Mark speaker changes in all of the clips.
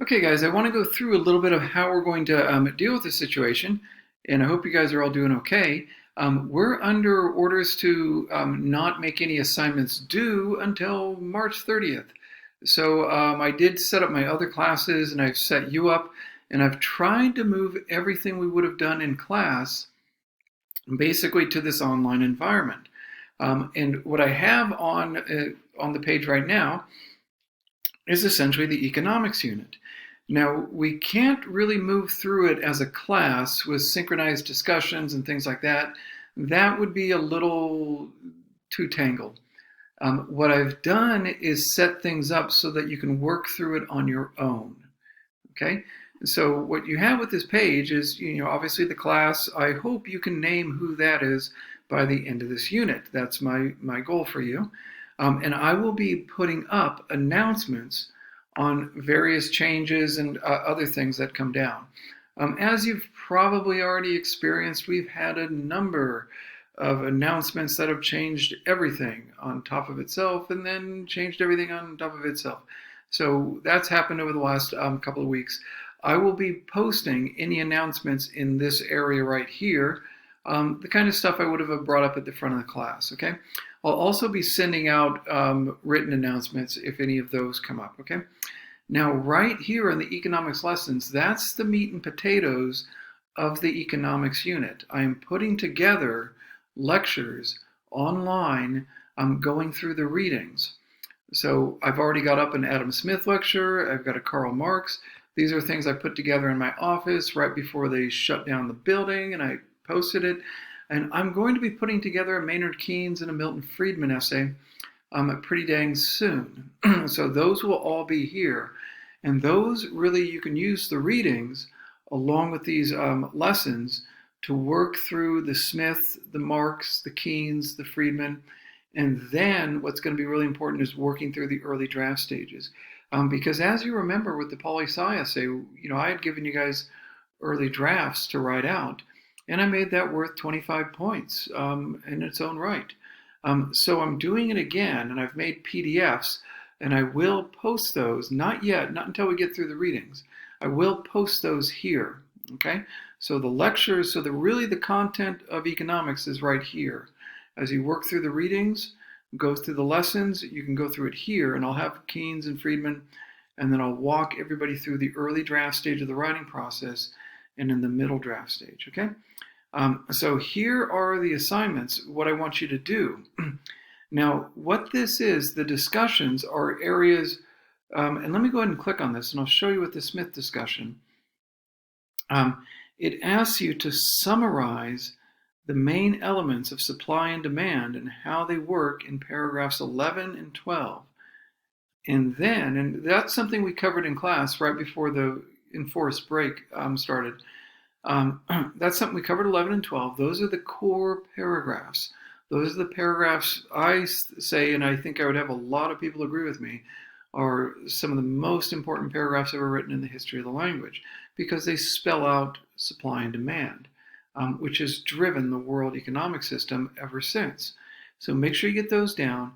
Speaker 1: Okay, guys, I want to go through a little bit of how we're going to deal with this situation, and I hope you guys are all doing okay. We're under orders to not make any assignments due until March 30th. So I did set up my other classes, and I've set you up, and I've tried to move everything we would have done in class basically to this online environment. And what I have on the page right now is essentially the economics unit. Now, we can't really move through it as a class with synchronized discussions and things like that. That would be a little too tangled. What I've done is set things up so that you can work through it on your own. Okay? So what you have with this page is, obviously the class. I hope you can name who that is by the end of this unit. That's my goal for you. And I will be putting up announcements on various changes and other things that come down. As you've probably already experienced, we've had a number of announcements that have changed everything on top of itself and then changed everything on top of itself. So that's happened over the last couple of weeks. I will be posting any announcements in this area right here, the kind of stuff I would have brought up at the front of the class, okay? I'll also be sending out written announcements if any of those come up, okay? Now, right here in the economics lessons, that's the meat and potatoes of the economics unit. I am putting together lectures online. I'm going through the readings. So I've already got up an Adam Smith lecture. I've got a Karl Marx. These are things I put together in my office right before they shut down the building, and I posted it. And I'm going to be putting together a Maynard Keynes and a Milton Friedman essay pretty dang soon. So those will all be here. And those really, you can use the readings along with these lessons to work through the Smith, the Marx, the Keynes, the Friedman. And then what's going to be really important is working through the early draft stages. Because as you remember with the poli-sci essay, I had given you guys early drafts to write out, and I made that worth 25 points in its own right. So I'm doing it again, and I've made PDFs, and I will post those, not yet, not until we get through the readings. I will post those here, okay? So the lectures, really the content of economics is right here. As you work through the readings, go through the lessons, you can go through it here, and I'll have Keynes and Friedman, and then I'll walk everybody through the early draft stage of the writing process and in the middle draft stage, okay? So here are the assignments, what I want you to do. Now, what this is, the discussions are areas, and let me go ahead and click on this, and I'll show you what the Smith discussion. It asks you to summarize the main elements of supply and demand and how they work in paragraphs 11 and 12. And that's something we covered in class right before the enforced break started. That's something we covered 11 and 12. Those are the core paragraphs. Those are the paragraphs I say, and I think I would have a lot of people agree with me, are some of the most important paragraphs ever written in the history of the language because they spell out supply and demand, which has driven the world economic system ever since. So make sure you get those down.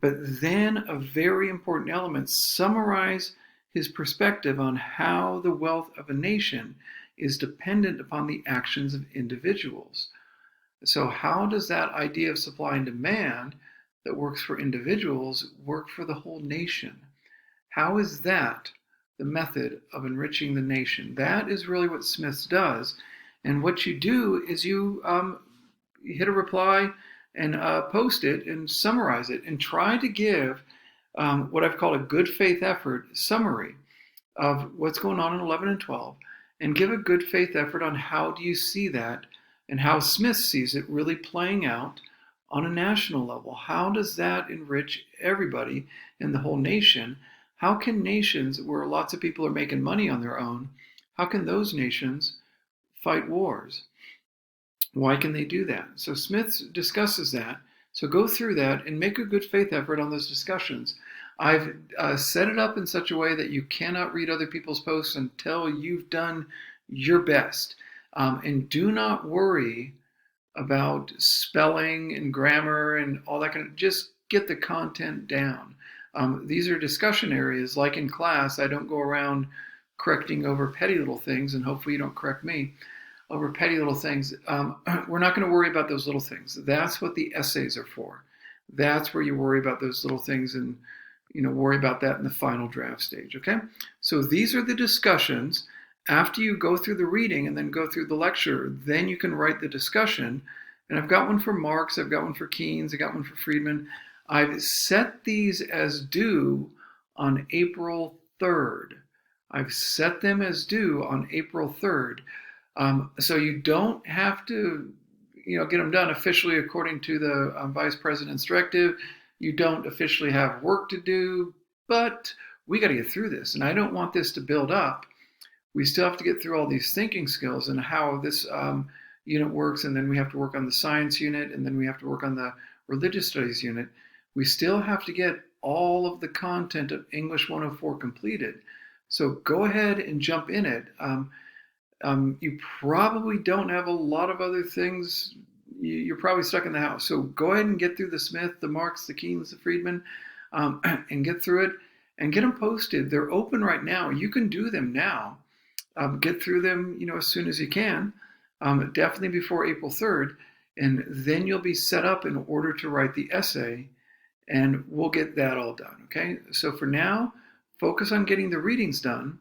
Speaker 1: But then a very important element, summarize his perspective on how the wealth of a nation is dependent upon the actions of individuals. So how does that idea of supply and demand that works for individuals work for the whole nation? How is that the method of enriching the nation? That is really what Smith does. And what you do is you hit a reply and post it and summarize it and try to give what I've called a good faith effort summary of what's going on in 11 and 12 and give a good faith effort on how do you see that and how Smith sees it really playing out on a national level. How does that enrich everybody in the whole nation? How can nations where lots of people are making money on their own, how can those nations fight wars? Why can they do that? So Smith discusses that. So go through that and make a good faith effort on those discussions. I've set it up in such a way that you cannot read other people's posts until you've done your best. And do not worry about spelling and grammar and all that kind of, just get the content down. These are discussion areas. Like in class, I don't go around correcting over petty little things, and hopefully you don't correct me over petty little things. We're not going to worry about those little things. That's what the essays are for. That's where you worry about those little things, and worry about that in the final draft stage. Okay, so these are the discussions. After you go through the reading and then go through the lecture, then you can write the discussion. And I've got one for Marx, I've got one for Keynes, I got one for Friedman. I've set these as due on April 3rd. I've set them as due on April 3rd. So you don't have to, get them done officially according to the Vice President's directive. You don't officially have work to do, but we got to get through this. And I don't want this to build up. We still have to get through all these thinking skills and how this unit works, and then we have to work on the science unit, and then we have to work on the religious studies unit. We still have to get all of the content of English 104 completed. So go ahead and jump in it. You probably don't have a lot of other things. You're probably stuck in the house. So go ahead and get through the Smith, the Marx, the Keynes, the Friedman, and get through it and get them posted. They're open right now. You can do them now. Get through them, as soon as you can, definitely before April 3rd, and then you'll be set up in order to write the essay, and we'll get that all done, okay? So for now, focus on getting the readings done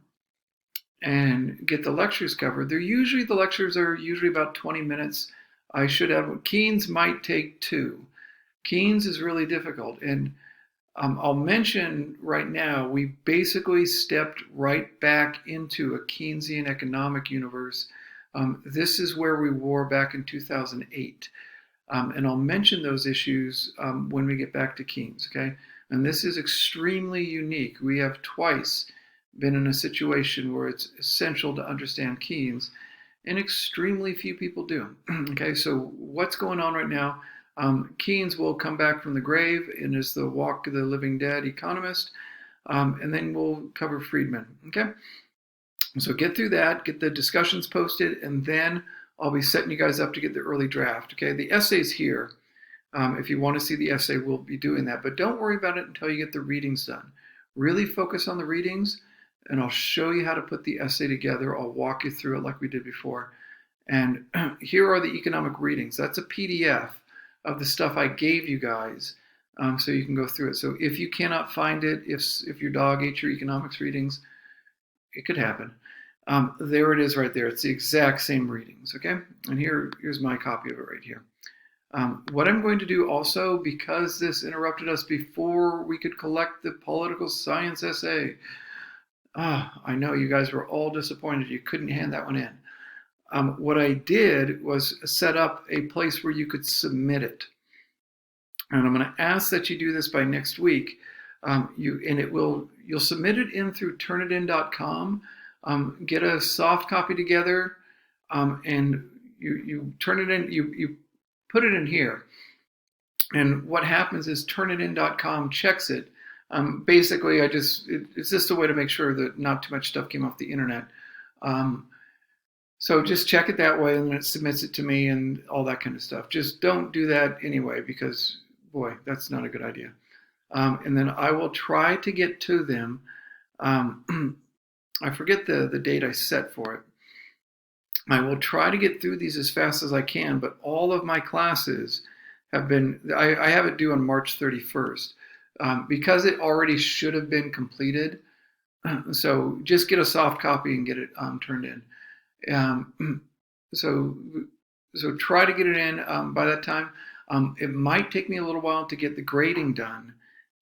Speaker 1: and get the lectures covered. The lectures are usually about 20 minutes. I should have, Keynes might take 2. Keynes is really difficult, and I'll mention right now, we basically stepped right back into a Keynesian economic universe. This is where we were back in 2008. And I'll mention those issues when we get back to Keynes, okay? And this is extremely unique. We have twice been in a situation where it's essential to understand Keynes, and extremely few people do. Okay, so what's going on right now? Keynes will come back from the grave and is the Walk of the Living Dead economist, and then we'll cover Friedman, okay? So get through that, get the discussions posted, and then I'll be setting you guys up to get the early draft, okay? The essay's here. If you want to see the essay, we'll be doing that, but don't worry about it until you get the readings done. Really focus on the readings, and I'll show you how to put the essay together. I'll walk you through it like we did before. And here are the economic readings. That's a PDF of the stuff I gave you guys, so you can go through it. So if you cannot find it, if your dog ate your economics readings, it could happen. There it is right there. It's the exact same readings, okay? And here's my copy of it right here. What I'm going to do also, because this interrupted us before we could collect the political science essay, I know you guys were all disappointed you couldn't hand that one in. What I did was set up a place where you could submit it. And I'm going to ask that you do this by next week. You'll submit it in through turnitin.com. Get a soft copy together, and you turn it in. You put it in here. And what happens is turnitin.com checks it. Basically, it's just a way to make sure that not too much stuff came off the internet. So just check it that way, and then it submits it to me and all that kind of stuff. Just don't do that anyway, because, boy, that's not a good idea. And then I will try to get to them. I forget the date I set for it. I will try to get through these as fast as I can, but all of my classes have been, I have it due on March 31st. Because it already should have been completed. So just get a soft copy and get it turned in. So try to get it in by that time. It might take me a little while to get the grading done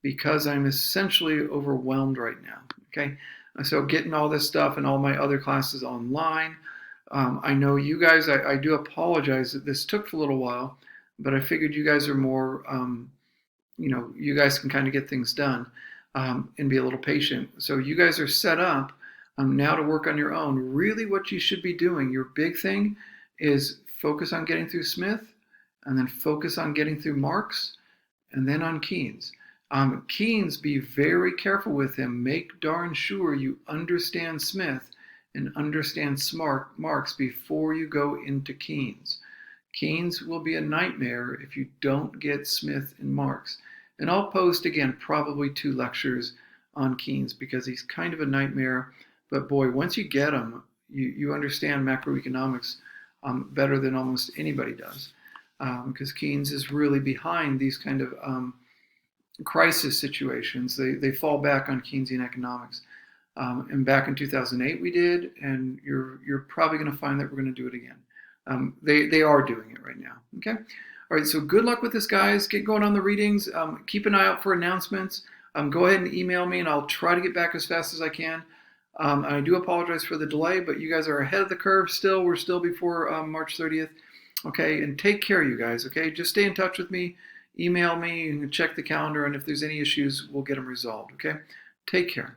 Speaker 1: because I'm essentially overwhelmed right now. Okay, so getting all this stuff and all my other classes online. I know you guys, I do apologize that this took a little while, but I figured you guys are more, you guys can kind of get things done and be a little patient. So you guys are set up now to work on your own. Really what you should be doing, your big thing is focus on getting through Smith, and then focus on getting through Marx, and then on Keynes. Keynes, be very careful with him. Make darn sure you understand Smith and understand Marx before you go into Keynes. Keynes will be a nightmare if you don't get Smith and Marx. And I'll post, again, probably 2 lectures on Keynes because he's kind of a nightmare. But boy, once you get them, you understand macroeconomics better than almost anybody does, because Keynes is really behind these kind of crisis situations. They fall back on Keynesian economics. And back in 2008 we did, and you're probably going to find that we're going to do it again. They are doing it right now. Okay. All right. So good luck with this, guys. Get going on the readings. Keep an eye out for announcements. Go ahead and email me, and I'll try to get back as fast as I can. And I do apologize for the delay, but you guys are ahead of the curve still. We're still before March 30th. Okay. And take care, you guys. Okay. Just stay in touch with me. Email me and check the calendar. And if there's any issues, we'll get them resolved. Okay. Take care.